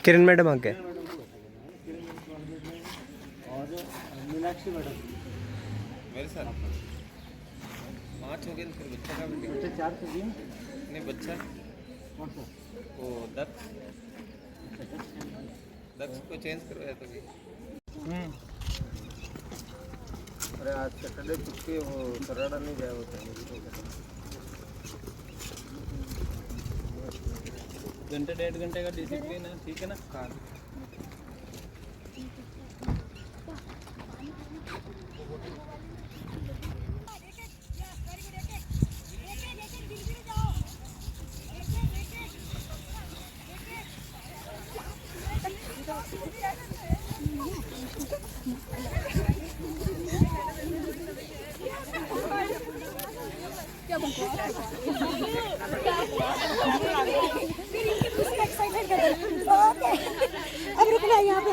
किरण madam आगे और Meenakshi madam मेरे साथ 5 हो गए तो फिर बच्चा का भी बच्चे 4 तो दिए नहीं बच्चा कौन सा वो दक्ष को चेंज करवाया तो भी अरे आज सैटरडे छुट्टी वो कराड़ा नहीं गया होता घंटे 1.5 घंटे का डिसिप्लिन है ठीक है ना अब रुकना यहाँ पे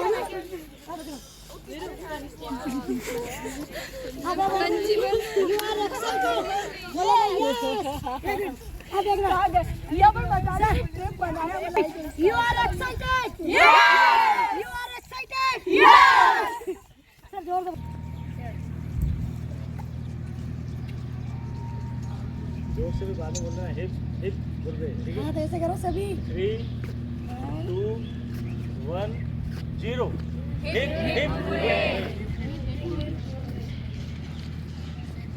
You are excited? Yes! You are excited? Yes! Sir जोर दो जोर से भी बाद में बोलना है हिप हिप बोल रहे ठीक है हाँ तो ऐसे करो सभी 3 2 1 0 हिप हिप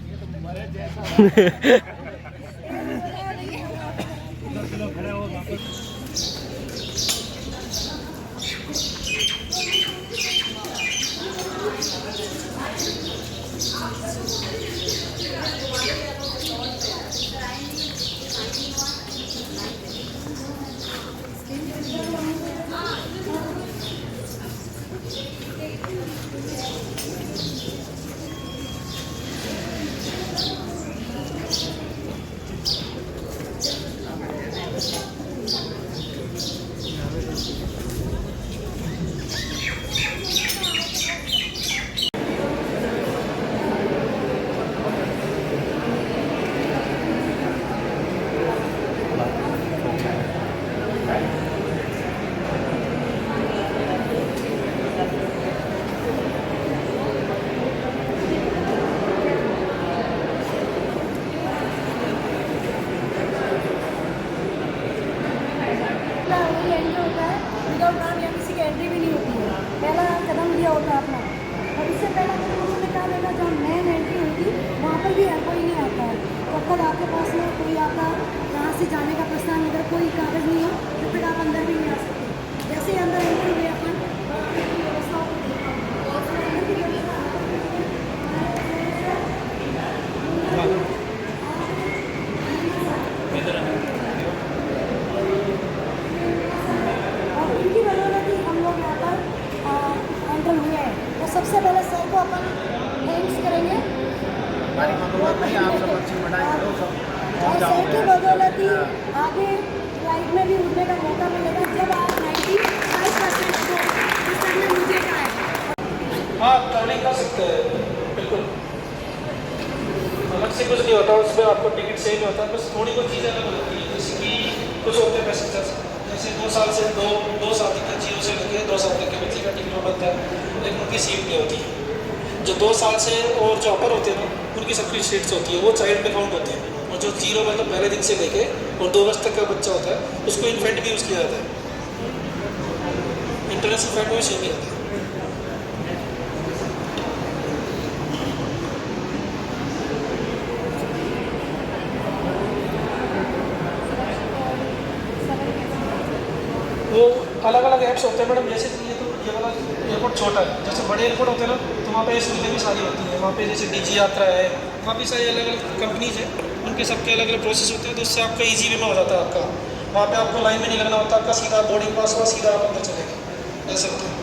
ये तो मरे जैसा चलो खड़े हो वापस एंट्री भी नहीं होती है पहला कदम लिया होता है अपना और इससे पहला कदम उन्होंने कहा था जब मेन एंट्री हुई थी वहाँ पर भी कोई नहीं आता है तो कल आपके पास में कोई आपका यहाँ से जाने का प्रस्ताव अगर कोई कागज़ नहीं हो तो फिर आप अंदर भी नहीं आ सकते जैसे ही अंदर एंट्री हुई अपन व्यवस्थाओं को देखा सबसे पहले सर को अपन थैंक्स करेंगे और सर की बदौलत ही आगे फ्लाइट में भी उड़ने का मौका मिलेगा जब आप 95% को सर ने मुझे कहा है हाँ प्लानिंग कर सकते हैं बिल्कुल अलग से कुछ नहीं होता उसमें आपको टिकट सेम होता है बस थोड़ी बहुत चीज़ें अलग होती है जैसे कि कुछ होते हैं पैसेंजर्स जैसे 2 साल से दो साल तक के जीरो से लेकर 2 साल तक के बच्चे का टिकट बनता है लेकिन उनकी सीट नहीं होती जो 2 साल से और जो अपर होते हैं ना उनकी सबकी सीट्स होती है वो चाइल्ड में काउंट होते हैं और जो जीरो मतलब पहले दिन से लेके और 2 वर्ष तक का बच्चा होता है उसको इन्फेंट भी यूज़ किया जाता है इंटरनेशनल फैक्ट में सेम ही रहता है वो अलग अलग ऐप्स होते हैं मैडम जैसे ये तो ये वाला एयरपोर्ट छोटा है जैसे बड़े एयरपोर्ट होते हैं ना तो वहाँ पे सुविधाएं भी सारी होती हैं वहाँ पे जैसे DG यात्रा है वहाँ भी सारी अलग अलग कंपनीज है उनके सबके अलग अलग प्रोसेस होते हैं तो उससे आपका ईजी वे में हो जाता है आपका वहाँ पे आपको लाइन में नहीं लगना होता आपका सीधा बोर्डिंग पास हुआ सीधा आप अंदर चले गए ऐसे होता है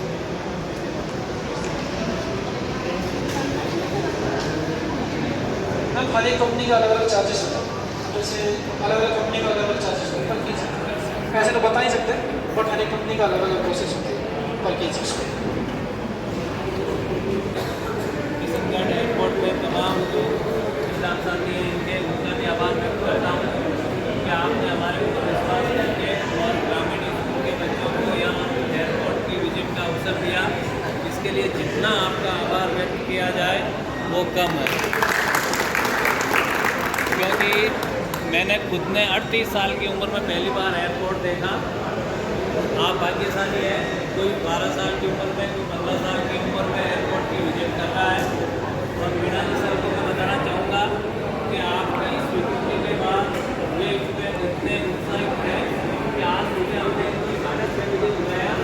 मैम हर एक कंपनी का अलग अलग चार्जेस होता है जैसे अलग अलग कंपनी का अलग अलग चार्जेस होते हैं पर केजी ऐसे तो बता नहीं सकते बट हर एक कंपनी का अलग अलग प्रोसेस होती है पर केजी एयरपोर्ट में तमाम जो किसान साथी हैं इनके उनका भी आभार व्यक्त करता हूँ कि आपने हमारे ऊपर विश्वास करके और ग्रामीण स्कूल के बच्चों को यहाँ उसके लिए जितना आपका आभार व्यक्त किया जाए वो कम है, क्योंकि मैंने खुद ने 38 साल की उम्र में पहली बार एयरपोर्ट देखा। आप भाग्यशाली हैं, कोई 12 साल की उम्र में, कोई 15 साल की उम्र में एयरपोर्ट की विजिट कर रहा है। और मीना जी सर को मैं बताना चाहूँगा कि आपकी स्वीकृति के बाद वे इसमें इतने उत्साहित हैं कि आज सुबह हमने इनकी 6:30 बजे बुलाया,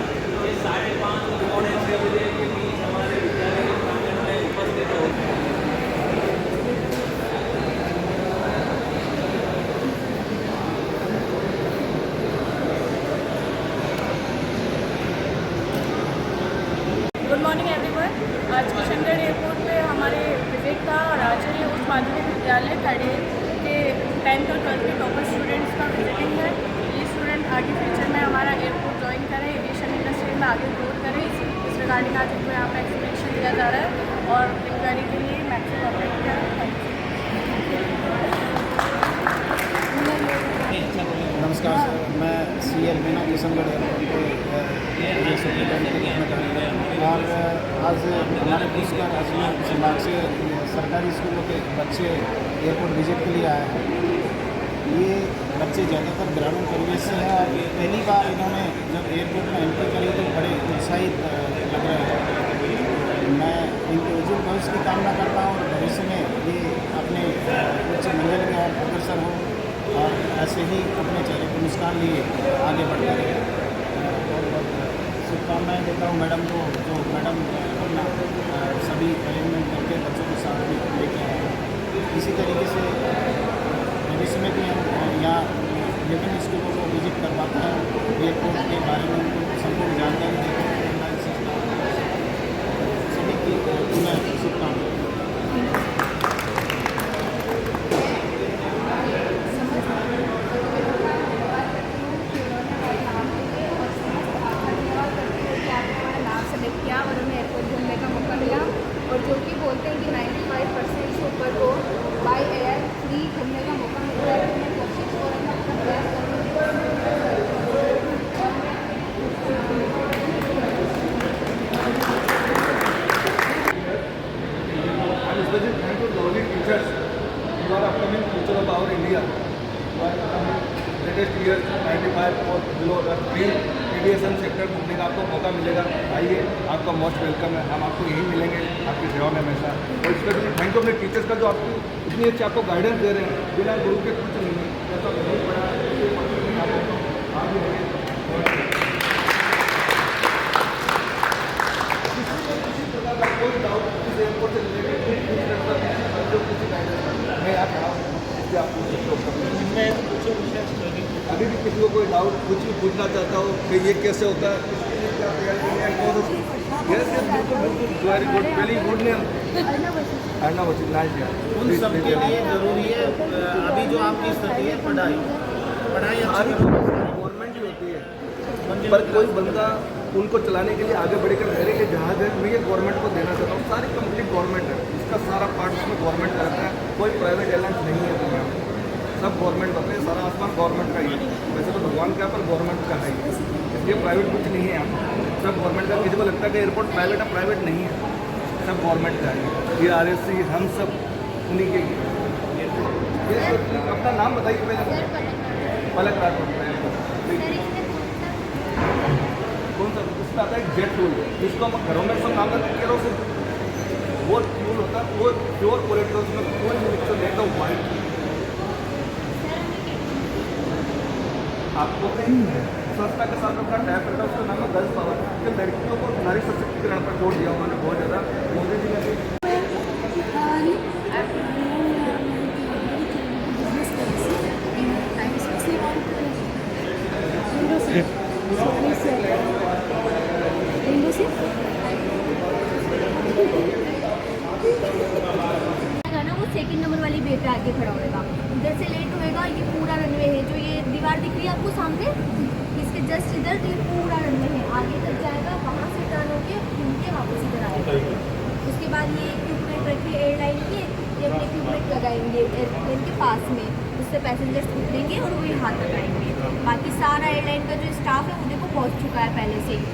ये 5:30 पौने 6 बजे के बीच हमारे विद्यालय के प्रांगण में उपस्थित होते हैं। Good morning everyone. आज किशनगढ़ एयरपोर्ट पे हमारे विवेक था और आचार्य उच्च माध्यमिक विद्यालय खड़ेर के 10th और 12th के टॉपर स्टूडेंट्स का विजिटिंग है। ये स्टूडेंट आगे फ्यूचर में हमारा एयरपोर्ट ज्वाइन करें, एविएशन इंडस्ट्री में आगे ग्रोथ करें, इस रिगार्डिंग आज इनको यहाँ पर एक्सप्लेनेशन दिया जा रहा है और इंक्वायरी के लिए मैक्सिमम ऑपरेट किया है। Thank you. नमस्कार सर, मैं CL मीना किशनगढ़ एयरपोर्ट पे सुपरिटेंडेंट के रूप में कार्यरत हूँ और आज हमारे पुष्कर अजमेर संभाग से सरकारी स्कूलों के बच्चे एयरपोर्ट विजिट के लिए आए हैं। ये बच्चे ज़्यादातर ग्रामीण परिवेश से हैं और पहली बार इन्होंने जब एयरपोर्ट में एंट्री करी तो बड़े उत्साहित लग रहे हैं। मैं इनके उज्जवल भविष्य की कामना करता हूँ और भविष्य में ये अपने उच्च मंजिल में और अग्रसर हो और ऐसे ही अपने चेहरे पर मुस्कान लिए आगे बढ़ते रहे। बहुत बहुत शुभकामनाएँ देता हूँ मैडम को, जो मैडम अपना सभी अरेंजमेंट करके बच्चों के साथ में लेके आए हैं। इसी तरीके से भविष्य में भी हम यहाँ विभिन्न स्कूलों को विजिट करवाते हैं, एयरपोर्ट के बारे में उनको संपूर्ण जानकारी देते हैं। सभी की मैं शुभकामनाएँ। किया और उन्हें एयरपोर्ट घूमने का मौका मिला और जो कि बोलते हैं कि 95% से ऊपर को बाय एयर फ्री घूमने का मौका मिलता है। मैं कोशिश और अपना प्रयास एविएशन सेक्टर घूमने का आपको मौका मिलेगा। आइए, आपका मोस्ट वेलकम है। हम आपको यहीं मिलेंगे आपकी सेवा में हमेशा। और स्पेशली थैंक यू अपने टीचर्स का, जो आपको इतनी अच्छी आपको गाइडेंस दे रहे हैं। बिना गुरु के कुछ नहीं है, ऐसा बहुत बड़ा किसी प्रकार का कोई डाउट इस एयरपोर्ट से रिलेटेड मैं यहाँ खड़ा हूँ, इससे आप पूछ सकते हो। अभी भी किसी को कोई डाउट कुछ भी पूछना चाहता हो कि ये कैसे होता है, very good, very good name उन सबके लिए ज़रूरी है अभी जो आपकी स्थिति है पढ़ाई गवर्नमेंट ही होती है, पर कोई बंदा उनको चलाने के लिए आगे बढ़ेगा। मेरे लिए जहाज है, मैं ये गवर्नमेंट को देना चाहता हूँ। सारी कंप्लीट गवर्नमेंट है, इसका सारा पार्ट उसमें गवर्नमेंट करता है। कोई प्राइवेट एयरलाइंस नहीं है दुनिया में, सब गवर्नमेंट होते हैं। सारा आसमान गवर्नमेंट का ही है। वैसे तो भगवान का, पर गवर्नमेंट का है, इसलिए प्राइवेट कुछ नहीं है यहाँ पर, सब गवर्नमेंट का। किसी को लगता है कि एयरपोर्ट प्राइवेट है, प्राइवेट नहीं है, सब गवर्नमेंट का है। ये RSC हम सब उन्हीं के अपना नाम बताइए पहले। पलक राठौर। कौन सा उसका आता है जेट फ्यूल, जिसको हम घरों में सब नाम करते हैं केरोसिन। वो फ्यूल होता है, वो प्योर क्वालिटी, उसमें कोई मिक्सर नहीं होता, वाइट। आपको संस्था के साथ अपना टैप करता है, उसका नाम है गर्ल्स पावर। कि लड़कियों को नारी सशक्तिकरण पर जोर दिया उन्होंने बहुत ज़्यादा। मोदी जी ने ना वो सेकंड नंबर वाली बेट पे आके खड़ा होगा, इधर से लेट होएगा। ये पूरा रनवे है, जो ये दीवार दिख रही है आपको सामने, इसके जस्ट इधर तो ये पूरा रनवे है। आगे तक जाएगा, वहाँ से टर्न होके घूम के वापस इधर आएगा। उसके बाद ये इक्विपमेंट रखे एयरलाइन के, ये अपने इक्विपमेंट लगाएंगे एयरप्लेन के पास में, उससे पैसेंजर्स उतरेंगे और वही हाथ लगाएंगे। बाकी सारा एयरलाइन का जो स्टाफ है वो देखो पहुँच चुका है पहले से ही।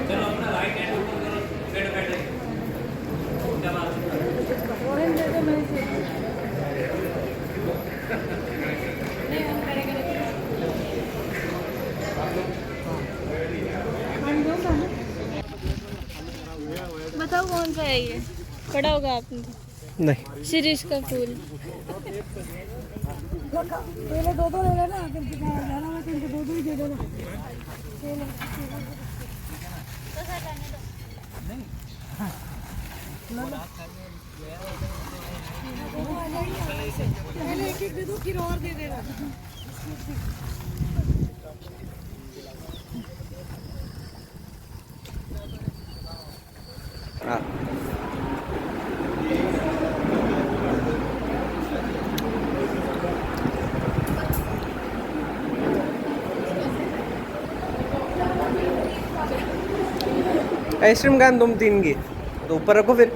चलो अपना राइट हैंड ऊपर करो, पेट बैठे क्या बात है? ऑरेंज दे दो मेरे से नहीं हम करेंगे बताओ कौन सा है ये? पढ़ा होगा आपने? नहीं शिरीष का फूल। पहले दो ले लेना फिर जाना मैं तुमको दो ही दे देना पहले एक एक दे दो फिर और दे देना हाँ आइसक्रीम खान तुम 3 की तो ऊपर रखो फिर